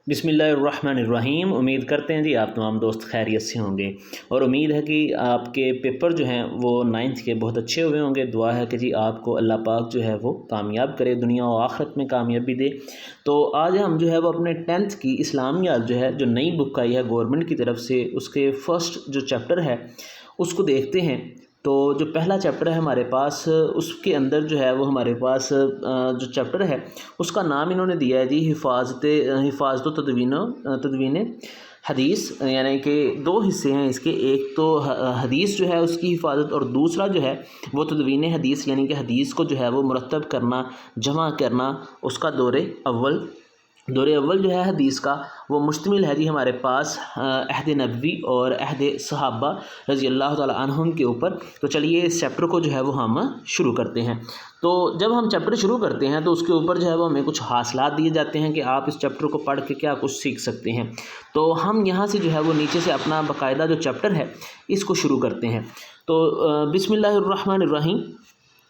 بسم اللہ الرحمن الرحیم۔ امید کرتے ہیں جی آپ تمام دوست خیریت سے ہوں گے، اور امید ہے کہ آپ کے پیپر جو ہیں وہ 9th کے بہت اچھے ہوئے ہوں گے۔ دعا ہے کہ جی آپ کو اللہ پاک جو ہے وہ کامیاب کرے، دنیا و آخرت میں کامیابی دے۔ تو آج ہم جو ہے وہ اپنے 10th کی اسلامیات جو ہے، جو نئی بک آئی ہے گورنمنٹ کی طرف سے، اس کے فرسٹ جو چیپٹر ہے اس کو دیکھتے ہیں۔ تو جو پہلا چیپٹر ہے ہمارے پاس، اس کے اندر جو ہے وہ ہمارے پاس جو چیپٹر ہے اس کا نام انہوں نے دیا ہے جی حفاظت و تدوین حدیث، یعنی کہ دو حصے ہیں اس کے، ایک تو حدیث جو ہے اس کی حفاظت، اور دوسرا جو ہے وہ تدوین حدیث، یعنی کہ حدیث کو جو ہے وہ مرتب کرنا، جمع کرنا، اس کا دور اول جو ہے حدیث کا وہ مشتمل ہے جی ہمارے پاس عہد نبوی اور عہد صحابہ رضی اللہ تعالی عنہم کے اوپر۔ تو چلیے اس چیپٹر کو جو ہے وہ ہم شروع کرتے ہیں۔ تو جب ہم چیپٹر شروع کرتے ہیں تو اس کے اوپر جو ہے وہ ہمیں کچھ حاصلات دیے جاتے ہیں کہ آپ اس چیپٹر کو پڑھ کے کیا کچھ سیکھ سکتے ہیں۔ تو ہم یہاں سے جو ہے وہ نیچے سے اپنا باقاعدہ جو چیپٹر ہے اس کو شروع کرتے ہیں۔ تو بسم اللہ الرحمن الرحیم۔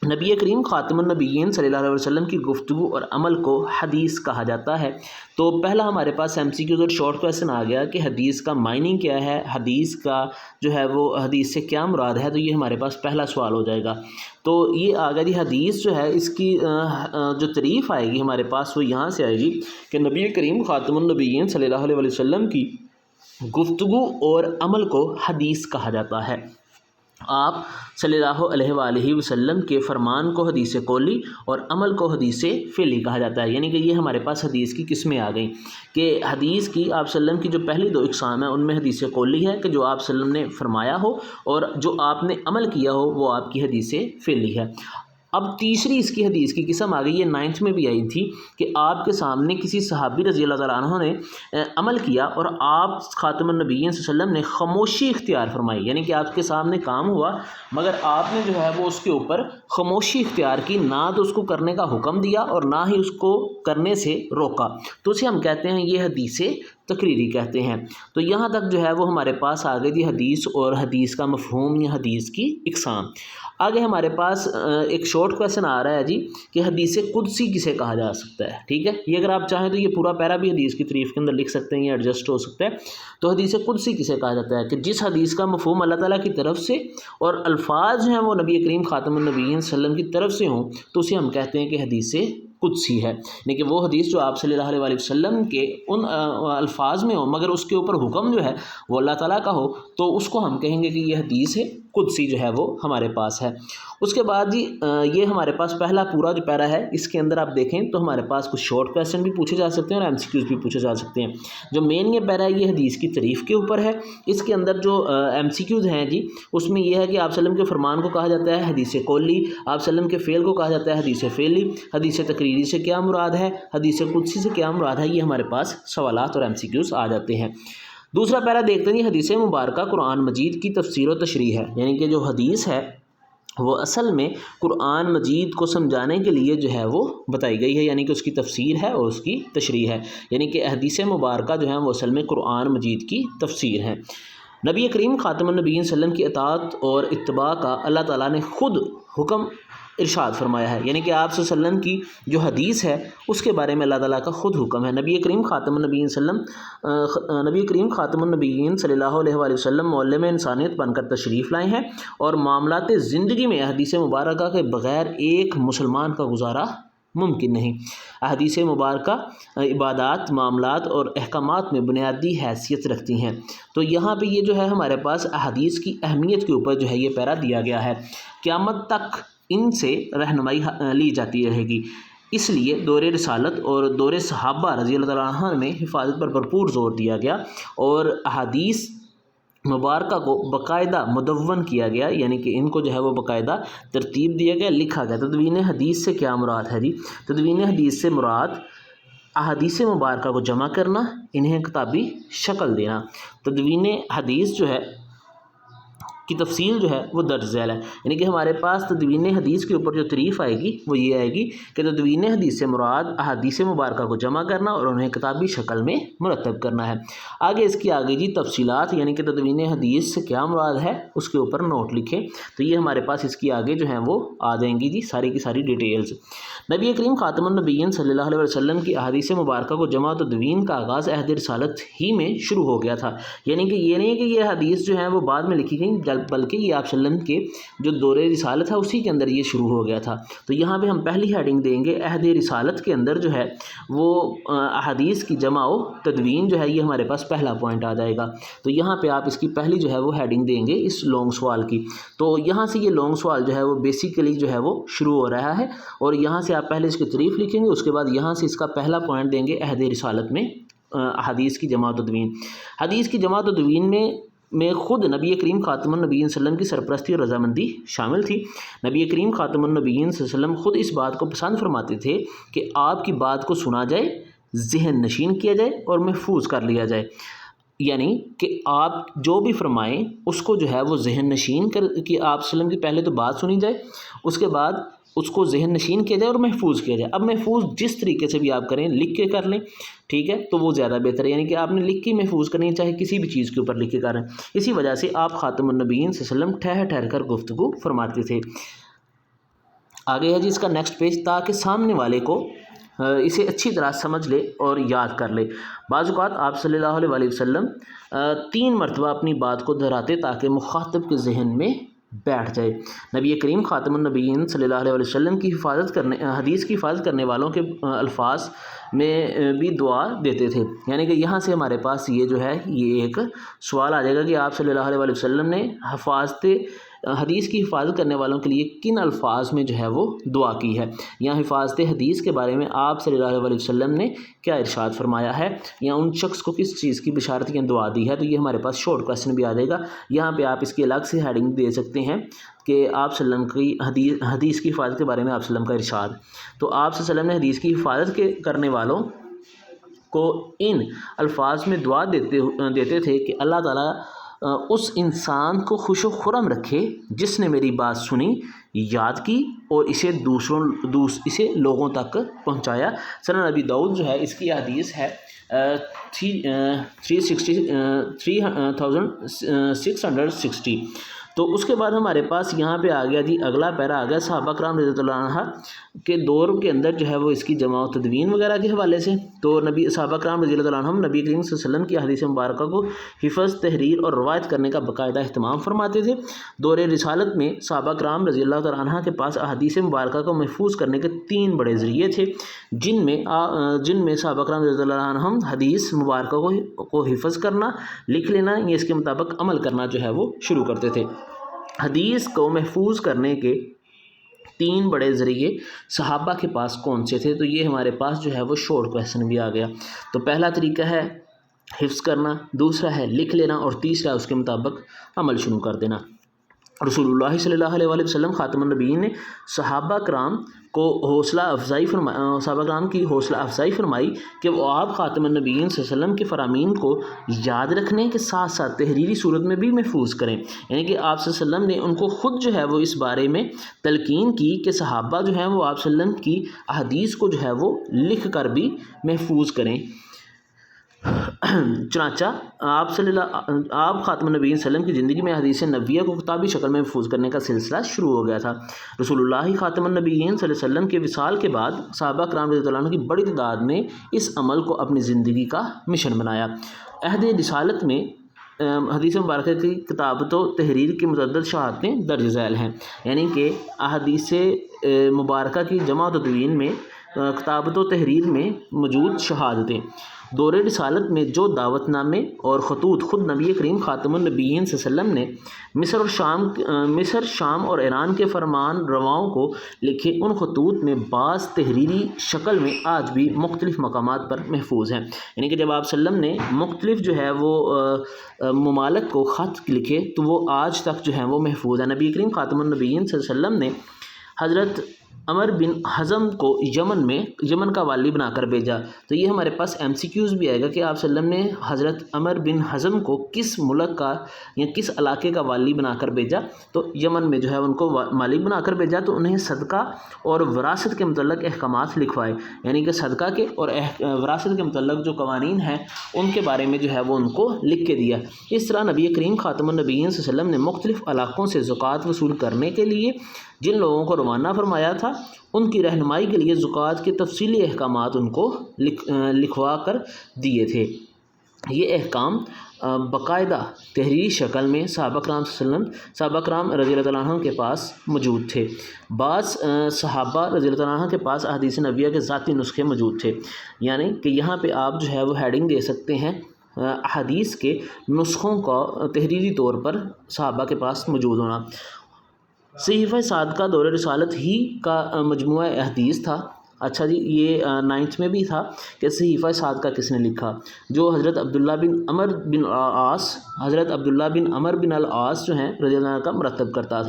نبی کریم خاتم النبیین صلی اللہ علیہ وسلم کی گفتگو اور عمل کو حدیث کہا جاتا ہے۔ تو پہلا ہمارے پاس MCQ اور شارٹ کویسچن آ گیا کہ حدیث کا معنی کیا ہے، حدیث کا جو ہے وہ حدیث سے کیا مراد ہے۔ تو یہ ہمارے پاس پہلا سوال ہو جائے گا۔ تو یہ آ گیا جی حدیث جو ہے اس کی جو تعریف آئے گی ہمارے پاس وہ یہاں سے آئے گی کہ نبی کریم خاتم النبیین صلی اللہ علیہ وسلم کی گفتگو اور عمل کو حدیث کہا جاتا ہے۔ آپ صلی اللہ علیہ وآلہ وسلم کے فرمان کو حدیث قولی اور عمل کو حدیث فعلی کہا جاتا ہے۔ یعنی کہ یہ ہمارے پاس حدیث کی قسمیں آ گئیں کہ حدیث کی آپ صلی اللہ علیہ وسلم کی جو پہلی دو اقسام ہیں ان میں حدیث قولی ہے کہ جو آپ صلی اللہ علیہ وسلم نے فرمایا ہو، اور جو آپ نے عمل کیا ہو وہ آپ کی حدیث فعلی ہے۔ اب تیسری اس کی حدیث کی قسم آ گئی، یہ 9th میں بھی آئی تھی کہ آپ کے سامنے کسی صحابی رضی اللہ تعالیٰ عنہ نے عمل کیا اور آپ خاتم النبیین صلی اللہ علیہ وسلم نے خاموشی اختیار فرمائی، یعنی کہ آپ کے سامنے کام ہوا مگر آپ نے جو ہے وہ اس کے اوپر خاموشی اختیار کی، نہ تو اس کو کرنے کا حکم دیا اور نہ ہی اس کو کرنے سے روکا، تو اسے ہم کہتے ہیں یہ حدیث تقریری کہتے ہیں۔ تو یہاں تک جو ہے وہ ہمارے پاس آ گئی تھی حدیث اور حدیث کا مفہوم یا حدیث کی اقسام۔ آگے ہمارے پاس ایک شارٹ کویسچن آ رہا ہے جی کہ حدیث قدسی کسے کہا جا سکتا ہے۔ ٹھیک ہے، یہ اگر آپ چاہیں تو یہ پورا پیرا بھی حدیث کی تعریف کے اندر لکھ سکتے ہیں، یہ ایڈجسٹ ہو سکتا ہے۔ تو حدیث قدسی کسے کہا جاتا ہے کہ جس حدیث کا مفہوم اللہ تعالیٰ کی طرف سے اور الفاظ جو ہیں وہ نبی کریم خاتم النبیین صلی اللہ علیہ وسلم کی طرف سے ہوں تو اسے ہم کہتے ہیں کہ حدیث قدسی ہے، یعنی کہ وہ حدیث جو آپ صلی اللہ علیہ وسلم کے ان الفاظ میں ہو مگر اس کے اوپر حکم جو ہے وہ اللہ تعالیٰ کا ہو، تو اس کو ہم کہیں گے کہ یہ حدیث قدسی جو ہے وہ ہمارے پاس ہے۔ اس کے بعد جی یہ ہمارے پاس پہلا پورا جو پیرا ہے اس کے اندر آپ دیکھیں تو ہمارے پاس کچھ شارٹ کویسچن بھی پوچھے جا سکتے ہیں اور MCQs بھی پوچھے جا سکتے ہیں۔ جو مین یہ پیرا ہے یہ حدیث کی تعریف کے اوپر ہے۔ اس کے اندر جو MCQs ہیں جی اس میں یہ ہے کہ آپ صلی اللہ علیہ وسلم کے فرمان کو کہا جاتا ہے حدیث قولی، آپ صلی اللہ علیہ وسلم کے فعل کو کہا جاتا ہے حدیث فعلی، حدیث تقریری سے کیا مراد ہے، حدیث قدسی سے کیا مراد ہے، یہ ہمارے پاس سوالات اور MCQs آ جاتے ہیں۔ دوسرا پیرا دیکھتے ہیں حدیث مبارکہ قرآن مجید کی تفسیر و تشریح ہے، یعنی کہ جو حدیث ہے وہ اصل میں قرآن مجید کو سمجھانے کے لیے جو ہے وہ بتائی گئی ہے، یعنی کہ اس کی تفسیر ہے اور اس کی تشریح ہے، یعنی کہ حدیث مبارکہ جو ہیں وہ اصل میں قرآن مجید کی تفسیر ہیں۔ نبی کریم خاتم النبیین صلی اللہ علیہ وسلم کی اطاعت اور اتباع کا اللہ تعالیٰ نے خود حکم ارشاد فرمایا ہے، یعنی کہ آپ صلی اللہ علیہ وسلم کی جو حدیث ہے اس کے بارے میں اللہ تعالیٰ کا خود حکم ہے۔ نبی کریم خاتم النبیین صلی اللہ علیہ وآلہ وسلم معلم انسانیت بن کر تشریف لائے ہیں، اور معاملات زندگی میں حدیث مبارکہ کے بغیر ایک مسلمان کا گزارا ممکن نہیں۔ احادیث مبارکہ عبادات، معاملات اور احکامات میں بنیادی حیثیت رکھتی ہیں۔ تو یہاں پہ یہ جو ہے ہمارے پاس احادیث کی اہمیت کے اوپر جو ہے یہ پیرا دیا گیا ہے۔ قیامت تک ان سے رہنمائی لی جاتی رہے گی، اس لیے دور رسالت اور دور صحابہ رضی اللہ تعالیٰ عنہ میں حفاظت پر بھرپور زور دیا گیا اور احادیث مبارکہ کو باقاعدہ مدون کیا گیا، یعنی کہ ان کو جو ہے وہ باقاعدہ ترتیب دیا گیا، لکھا گیا۔ تدوین حدیث سے کیا مراد ہے جی؟ تدوین حدیث سے مراد احادیث مبارکہ کو جمع کرنا، انہیں کتابی شکل دینا۔ تدوین حدیث جو ہے کی تفصیل جو ہے وہ درج ذیل ہے، یعنی کہ ہمارے پاس تدوین حدیث کے اوپر جو تعریف آئے گی وہ یہ آئے گی کہ تدوین حدیث سے مراد احادیث مبارکہ کو جمع کرنا اور انہیں کتابی شکل میں مرتب کرنا ہے۔ آگے اس کی آگے جی تفصیلات، یعنی کہ تدوین حدیث سے کیا مراد ہے اس کے اوپر نوٹ لکھیں، تو یہ ہمارے پاس اس کی آگے جو ہیں وہ آ جائیں گی جی ساری کی ساری ڈیٹیلز۔ نبی کریم خاتم النبیین صلی اللہ علیہ وسلم کی احادیث مبارکہ کو جمع و تدوین کا آغاز عہد رسالت ہی میں شروع ہو گیا تھا، یعنی کہ یہ نہیں کہ یہ حدیث جو ہیں وہ بعد میں لکھی گئیں، بلکہ یہ آپ صلی اللہ علیہ وسلم کے جو دور رسالت ہے اسی کے اندر یہ شروع ہو گیا تھا۔ تو یہاں پہ ہم پہلی ہیڈنگ دیں گے عہد رسالت کے اندر جو ہے وہ احادیث کی جمع و تدوین جو ہے یہ ہمارے پاس پہلا پوائنٹ آ جائے گا۔ تو یہاں پہ آپ اس کی پہلی جو ہے وہ ہیڈنگ دیں گے اس لانگ سوال کی۔ تو یہاں سے یہ لانگ سوال جو ہے وہ بیسیکلی جو ہے وہ شروع ہو رہا ہے، اور یہاں سے آپ پہلے اس کی تعریف لکھیں گے، اس کے بعد یہاں سے اس کا پہلا پوائنٹ دیں گے عہد رسالت میں حدیث کی جمع و تدوین۔ حدیث کی جمع و تدوین میں خود نبی کریم خاتم النبیین صلی اللہ علیہ وسلم کی سرپرستی اور رضامندی شامل تھی۔ نبی کریم خاتم النبیین صلی اللہ علیہ وسلم خود اس بات کو پسند فرماتے تھے کہ آپ کی بات کو سنا جائے، ذہن نشین کیا جائے اور محفوظ کر لیا جائے، یعنی کہ آپ جو بھی فرمائیں اس کو جو ہے وہ ذہن نشین کر کہ آپ صلی اللہ علیہ وسلم کی پہلے تو بات سنی جائے، اس کے بعد اس کو ذہن نشین کیا جائے اور محفوظ کیا جائے۔ اب محفوظ جس طریقے سے بھی آپ کریں، لکھ کے کر لیں، ٹھیک ہے، تو وہ زیادہ بہتر ہے، یعنی کہ آپ نے لکھ کے محفوظ کرنی، چاہے کسی بھی چیز کے اوپر لکھ کے کریں۔ اسی وجہ سے آپ خاتم النبیین صلی اللہ علیہ وسلم ٹھہر ٹھہر کر گفتگو فرماتے تھے۔ آگے ہے جی اس کا نیکسٹ پیج، تاکہ سامنے والے کو اسے اچھی طرح سمجھ لے اور یاد کر لے۔ بعض اوقات آپ صلی اللہ علیہ وسلم 3 مرتبہ اپنی بات کو دہراتے تاکہ مخاطب کے ذہن میں بیٹھ جائے۔ نبی کریم خاتم النبیین صلی اللہ علیہ وسلم کی حدیث کی حفاظت کرنے والوں کے الفاظ میں بھی دعا دیتے تھے، یعنی کہ یہاں سے ہمارے پاس یہ جو ہے یہ ایک سوال آ جائے گا کہ آپ صلی اللہ علیہ وسلم نے حدیث کی حفاظت کرنے والوں کے لیے کن الفاظ میں جو ہے وہ دعا کی ہے، یا حفاظت حدیث کے بارے میں آپ صلی اللہ علیہ وسلم نے کیا ارشاد فرمایا ہے، یا ان شخص کو کس چیز کی بشارت یا دعا دی ہے۔ تو یہ ہمارے پاس شارٹ کویسچن بھی آ جائے گا، یہاں پہ آپ اس کی الگ سے ہیڈنگ دے سکتے ہیں کہ آپ صلی اللہ علیہ وسلم کی حدیث کی حفاظت کے بارے میں آپ صلی اللہ علیہ وسلم کا ارشاد۔ تو آپ صلی اللہ علیہ وسلم نے حدیث کی حفاظت کرنے والوں کو ان الفاظ میں دعا دیتے تھے کہ اللہ تعالیٰ اس انسان کو خوش و خرم رکھے جس نے میری بات سنی، یاد کی اور اسے اسے لوگوں تک پہنچایا۔ سنن نبی داؤد جو ہے اس کی حدیث ہے 3660۔ تو اس کے بعد ہمارے پاس یہاں پہ آ گیا جی اگلا پیرا آ گیا صحابہ کرام رضی اللہ عنہ کے دور کے اندر جو ہے وہ اس کی جمع و تدوین وغیرہ کے حوالے سے۔ تو صحابہ کرام رضی اللہ عنہم نبی کریم صلی اللہ علیہ وسلم کی حدیث مبارکہ کو حفظ، تحریر اور روایت کرنے کا باقاعدہ اہتمام فرماتے تھے۔ دور رسالت میں صحابہ کرام رضی اللہ تعالیٰ عنہ کے پاس احادیث مبارکہ کو محفوظ کرنے کے 3 بڑے ذریعے تھے، جن میں صحابہ کرام رضی اللہ عنہم حدیث مبارکہ کو حفظ کرنا، لکھ لینا یا اس کے مطابق عمل کرنا جو ہے وہ شروع کرتے تھے۔ حدیث کو محفوظ کرنے کے 3 بڑے ذریعے صحابہ کے پاس کون سے تھے؟ تو یہ ہمارے پاس جو ہے وہ شارٹ کویسچن بھی آ گیا۔ تو پہلا طریقہ ہے حفظ کرنا، دوسرا ہے لکھ لینا، اور تیسرا اس کے مطابق عمل شروع کر دینا۔ رسول اللہ صلی اللہ علیہ وسلم خاتم النبیین نے صحابہ کرام کی حوصلہ افزائی فرمائی کہ وہ آپ خاتم النبیین صلی اللہ علیہ وسلم کے فرامین کو یاد رکھنے کے ساتھ ساتھ تحریری صورت میں بھی محفوظ کریں، یعنی کہ آپ صلی اللہ علیہ وسلم نے ان کو خود جو ہے وہ اس بارے میں تلقین کی کہ صحابہ جو ہیں وہ آپ صلی اللہ علیہ وسلم کی احادیث کو جو ہے وہ لکھ کر بھی محفوظ کریں۔ چنانچہ آپ خاتم النبیین صلی اللہ علیہ وسلم کی زندگی میں حدیث نبویہ کو کتابی شکل میں محفوظ کرنے کا سلسلہ شروع ہو گیا تھا۔ رسول اللہ خاتم النبیین صلی اللہ علیہ وسلم کے وصال کے بعد صحابہ کرام رضی اللہ عنہ کی بڑی تعداد نے اس عمل کو اپنی زندگی کا مشن بنایا۔ عہد رسالت میں حدیث مبارکہ کی کتابت و تحریر کی متعدد شہادتیں درج ذیل ہیں، یعنی کہ احادیث مبارکہ کی جمع و تدوین میں کتابت و تحریر میں موجود شہادتیں۔ دور رسالت میں جو دعوت نامے اور خطوط خود نبی کریم خاتم النبیین صلی اللہ علیہ وسلم نے مصر، شام اور ایران کے فرمان رواؤں کو لکھے، ان خطوط میں بعض تحریری شکل میں آج بھی مختلف مقامات پر محفوظ ہیں، یعنی کہ جب آپ صلی اللہ علیہ وسلم نے مختلف جو ہے وہ ممالک کو خط لکھے تو وہ آج تک جو ہے وہ محفوظ ہے۔ نبی کریم خاتم النبیین صلی اللہ علیہ وسلم نے حضرت عمر بن حزم کو یمن کا والی بنا کر بھیجا۔ تو یہ ہمارے پاس MCQs بھی آئے گا کہ آپ صلی اللہ علیہ وسلم نے حضرت عمر بن حزم کو کس ملک کا یا کس علاقے کا والی بنا کر بھیجا، تو یمن میں جو ہے ان کو مالک بنا کر بھیجا۔ تو انہیں صدقہ اور وراثت کے متعلق احکامات لکھوائے، یعنی کہ صدقہ کے اور وراثت کے متعلق جو قوانین ہیں ان کے بارے میں جو ہے وہ ان کو لکھ کے دیا۔ اس طرح نبی کریم خاتم النبیین صلی اللہ علیہ وسلم نے مختلف علاقوں سے زکوٰۃ وصول کرنے کے لیے جن لوگوں کو روانہ فرمایا تھا ان کی رہنمائی کے لیے زکوٰۃ کے تفصیلی احکامات ان کو لکھوا کر دیے تھے۔ یہ احکام باقاعدہ تحریری شکل میں صحابہ کرام رضی اللہ تعالیٰ عنہ کے پاس موجود تھے۔ بعض صحابہ رضی اللہ تعالیٰ عنہ کے پاس احادیث نبویہ کے ذاتی نسخے موجود تھے، یعنی کہ یہاں پہ آپ جو ہے وہ ہیڈنگ دے سکتے ہیں احادیث کے نسخوں کا تحریری طور پر صحابہ کے پاس موجود ہونا۔ صحیفہ صادقہ دور رسالت ہی کا مجموعہ احادیث تھا۔ اچھا جی، یہ 9th میں بھی تھا کہ صحیفہ صادقہ کس نے لکھا، جو حضرت عبداللہ بن عمر بن العاص جو ہیں رضی اللہ عنہ کا مرتب کرتا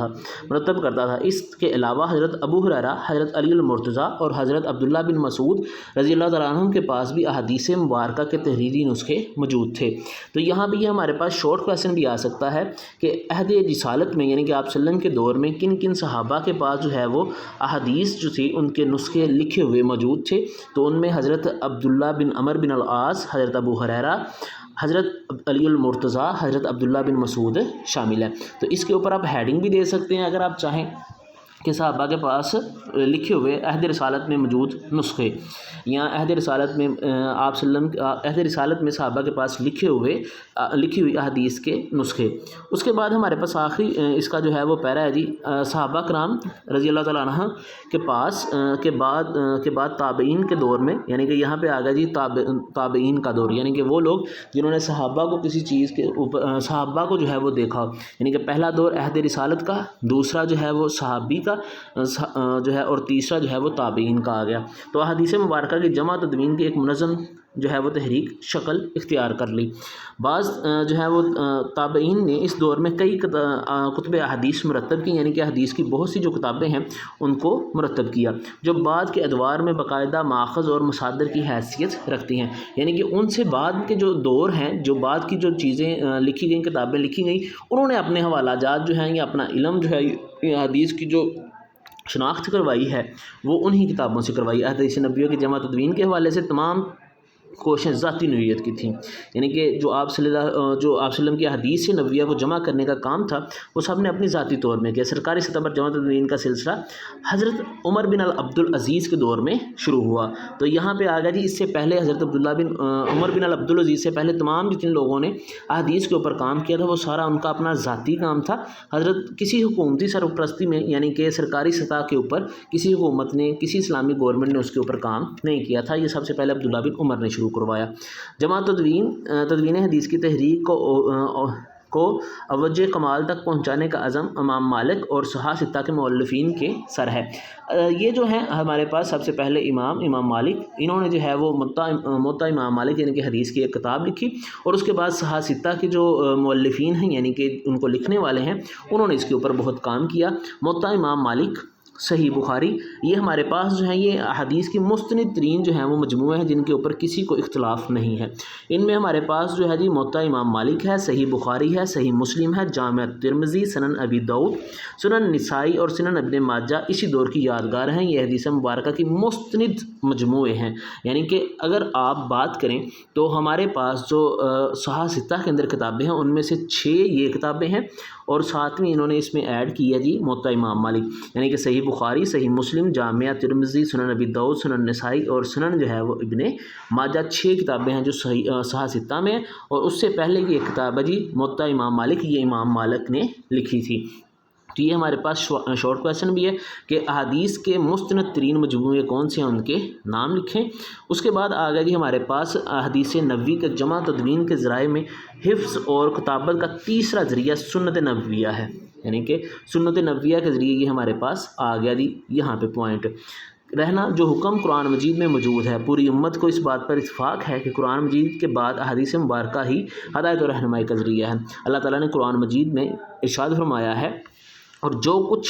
تھا۔ اس کے علاوہ حضرت ابو ہریرہ، حضرت علی المرتضیٰ اور حضرت عبداللہ بن مسعود رضی اللہ تعالیٰ عنہ کے پاس بھی احادیث مبارکہ کے تحریری نسخے موجود تھے۔ تو یہاں بھی ہمارے پاس شارٹ کویسچن بھی آ سکتا ہے کہ عہد رسالت میں یعنی کہ آپ صلی اللہ علیہ وسلم کے دور میں کن کن صحابہ کے پاس جو ہے وہ احادیث جو تھی ان کے نسخے لکھے ہوئے موجود تھے، تو ان میں حضرت عبداللہ بن عمر بن العاص، حضرت ابو ہریرہ، حضرت علی المرتضیٰ، حضرت عبداللہ بن مسعود شامل ہیں۔ تو اس کے اوپر آپ ہیڈنگ بھی دے سکتے ہیں اگر آپ چاہیں کہ صحابہ کے پاس لکھے ہوئے عہد رسالت میں موجود نسخے، یا عہد رسالت میں آپ صلی اللہ علیہ وسلم عہد رسالت میں صحابہ کے پاس لکھی ہوئی احادیث کے نسخے۔ اس کے بعد ہمارے پاس آخری اس کا جو ہے وہ پیرا ہے جی، صحابہ کرام رضی اللہ تعالیٰ عنہ کے پاس کے بعد تابعین کے دور میں، یعنی کہ یہاں پہ آ گیا جی تابعین کا دور، یعنی کہ وہ لوگ جنہوں نے صحابہ کو کسی چیز کے اوپر صحابہ کو جو ہے وہ دیکھا، یعنی کہ پہلا دور عہد رسالت کا، دوسرا جو ہے وہ صحابی کا جو ہے، اور تیسرا جو ہے وہ تابعین کا آ گیا۔ تو احادیث مبارکہ کی جمع تدوین کی ایک منظم جو ہے وہ تحریک شکل اختیار کر لی۔ بعض جو ہے وہ تابعین نے اس دور میں کئی کتب احادیث مرتب کی، یعنی کہ حدیث کی بہت سی جو کتابیں ہیں ان کو مرتب کیا، جو بعد کے ادوار میں باقاعدہ ماخذ اور مصادر کی حیثیت رکھتی ہیں، یعنی کہ ان سے بعد کے جو دور ہیں، جو بعد کی جو چیزیں لکھی گئیں، کتابیں لکھی گئیں، انہوں نے اپنے حوالہ جات جو ہیں یا اپنا علم جو ہے یہ حدیث کی جو شناخت کروائی ہے وہ انہی کتابوں سے کروائی۔ احادیث نبویہ کی جمع تدوین کے حوالے سے تمام کوششیں ذاتی نوعیت کی تھیں، یعنی کہ جو آپ صلی اللہ علیہ وسلم کی حدیث نبویہ کو جمع کرنے کا کام تھا وہ سب نے اپنی ذاتی طور میں کیا۔ سرکاری سطح پر جمع تدوین کا سلسلہ حضرت عمر بن عبدالعزیز کے دور میں شروع ہوا۔ تو یہاں پہ آ گیا جی، اس سے پہلے حضرت عمر بن عبدالعزیز سے پہلے تمام جتنے لوگوں نے احادیث کے اوپر کام کیا تھا وہ سارا ان کا اپنا ذاتی کام تھا۔ حضرت کسی حکومتی سرپرستی میں یعنی کہ سرکاری سطح کے اوپر کسی حکومت نے، کسی اسلامی گورنمنٹ نے اس کے اوپر کام نہیں کیا تھا، یہ سب سے پہلے عبداللہ بن عمر نے شروع کروایا۔ جمع تدوین حدیث کی تحریک کو اوج کمال تک پہنچانے کا عزم امام مالک اور صحاح ستہ کے مؤلفین کے سر ہے۔ یہ جو ہیں ہمارے پاس سب سے پہلے امام مالک، انہوں نے جو ہے وہ موطا امام مالک یعنی کہ حدیث کی ایک کتاب لکھی، اور اس کے بعد صحاح ستہ کے جو مؤلفین ہیں یعنی کہ ان کو لکھنے والے ہیں انہوں نے اس کے اوپر بہت کام کیا۔ موطا امام مالک، صحیح بخاری، یہ ہمارے پاس جو ہیں یہ حدیث کی مستند ترین جو ہیں وہ مجموعے ہیں جن کے اوپر کسی کو اختلاف نہیں ہے۔ ان میں ہمارے پاس جو ہے جی موطا امام مالک ہے، صحیح بخاری ہے، صحیح مسلم ہے، جامع ترمذی، سنن ابی داؤد، سنن نسائی اور سنن ابن ماجہ اسی دور کی یادگار ہیں۔ یہ حدیث مبارکہ کی مستند مجموعے ہیں، یعنی کہ اگر آپ بات کریں تو ہمارے پاس جو صحاح ستہ کے اندر کتابیں ہیں ان میں سے 6 یہ کتابیں ہیں، اور ساتویں انہوں نے اس میں ایڈ کیا جی موطا امام مالک، یعنی کہ صحیح بخاری، صحیح مسلم، جامعہ ترمذی، سنن ابی داؤد، سنن نسائی اور سنن جو ہے وہ ابن ماجہ 6 کتابیں ہیں جو صحاح ستہ میں ہیں۔ اور اس سے پہلے کی ایک کتاب ہے جی موطا امام مالک، یہ امام مالک نے لکھی تھی۔ تو یہ ہمارے پاس شارٹ کویسچن بھی ہے کہ احادیث کے مستند ترین مجموعے کون سے ہیں، ان کے نام لکھیں۔ اس کے بعد آ گیا جی ہمارے پاس احادیث نبوی کے جمع تدوین کے ذرائع میں حفظ اور کتابت کا تیسرا ذریعہ سنت نبویہ ہے، یعنی کہ سنت نبویہ کے ذریعے یہ ہمارے پاس آ گیا جی یہاں پہ پوائنٹ رہنا۔ جو حکم قرآن مجید میں موجود ہے، پوری امت کو اس بات پر اتفاق ہے کہ قرآن مجید کے بعد احادیث مبارکہ ہی ہدایت و رہنمائی کا ذریعہ ہے۔ اللہ تعالیٰ نے قرآن مجید میں ارشاد فرمایا ہے، اور جو کچھ